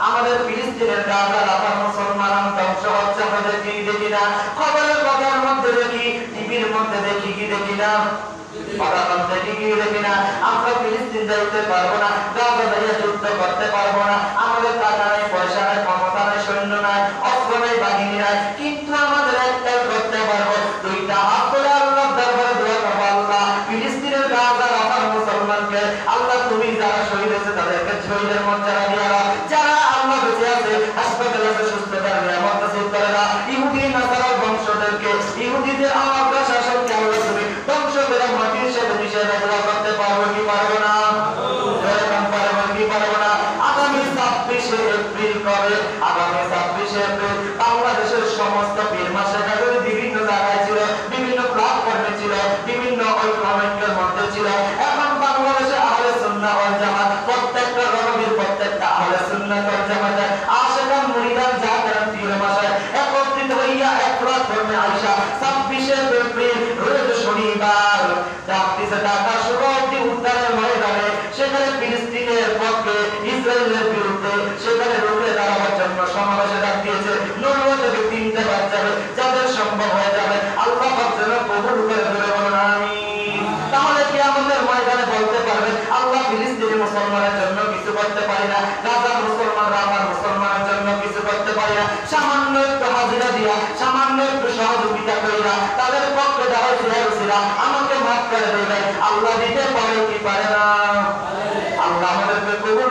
আমাদের ফিলিস্তিনের গাজা রাফার মুসলমান ধ্বংস হচ্ছে, আমরা দেখি না? খবরের কথার মধ্যে দেখি, টিভির মধ্যে দেখি কি দেখি না? আমরা ফিলিস্তিন যাইতে পারবো না, গাজা যাইয়া যুদ্ধ করতে পারবো না, আমাদের টাকা নাই, পয়সা নাই, ক্ষমতা নাই, সৈন্য নাই, অস্ত্র নাই, বাহিনী নাই, কিন্তু আমাদের একটাই করতে পারবো, দুইটা হাত করে আল্লাহর দরবারে দোয়া করবো, আল্লাহ ফিলিস্তিনের গাজা রাফার মুসলমানকে আল্লাহ তুমি যারা শহীদ হয়েছে তাদেরকে শহীদের মর্যাদা দিয়া দাও, যারা আল্লাহ বেঁচে আছে হাসপাতালে আছে সুস্থতার নিয়ামত নসিব করে দাও, ইহুদি নাসারার বংশধরকে, ইহুদিদের আওয়াজটা শাসককে আল্লাহ তুমি ধ্বংস করে মাটির সাথে মিশিয়ে দেওয়া করতে পারবো কি পারবো না? পারবো কি পারবো না? আগামী 26শে এপ্রিল কবে? আগামী 26শে এপ্রিল বাংলাদেশের সমস্ত পীর মাশায়েখরা বিভিন্ন জায়গায় ছিল, বিভিন্ন প্ল্যাটফর্মে ছিল, বিভিন্ন ঐক্যের মধ্যে ছিল। এখন বাংলাদেশে আহলে সুন্নাহ ওয়াল জামাত প্রত্যেকটা রকমের প্রত্যেকটা আহলে সুন্নাহ ওয়াল জামাতের আশিকান মুরিদান জাকিরান পীর মাশায়েখ একত্রিত হইয়া এক প্ল্যাটফর্মে আইসা 26শে এপ্রিল রোজ শনিবার ঢাকা শহরটি উত্তরের ময়দানে সেখানে ফিলিস্তিনের পক্ষে ইসরায়েলের বিরুদ্ধে সেখানে রুখে দাঁড়াবার জন্য সমাবেশে ডাক দিয়েছে। ন্যূনতম থেকে 3টে বার যাবে, যাদের সম্ভব হয়ে যাবে আল্লাহ পাক যেন কবুল করে ধরে বলুন আমিন। তাহলে কি আমাদের ময়দানে বলতে পারবেন আল্লাহ ফিলিস্তিনি মুসলমানের জন্য কিছু করতে পারি না, গাজার মুসলমানরা আমার মুসলমানের জন্য কিছু করতে পারি না? সামান্য একটু হাজিরা দিয়া, সামান্য একটু সহযোগিতা করিরা, তাদের পক্ষে যারা ছিল আমাকে মাফ করে দেবে, আল্লাহ দিতে পারে কি পারে না? আল্লাহ আমাদেরকে কবুল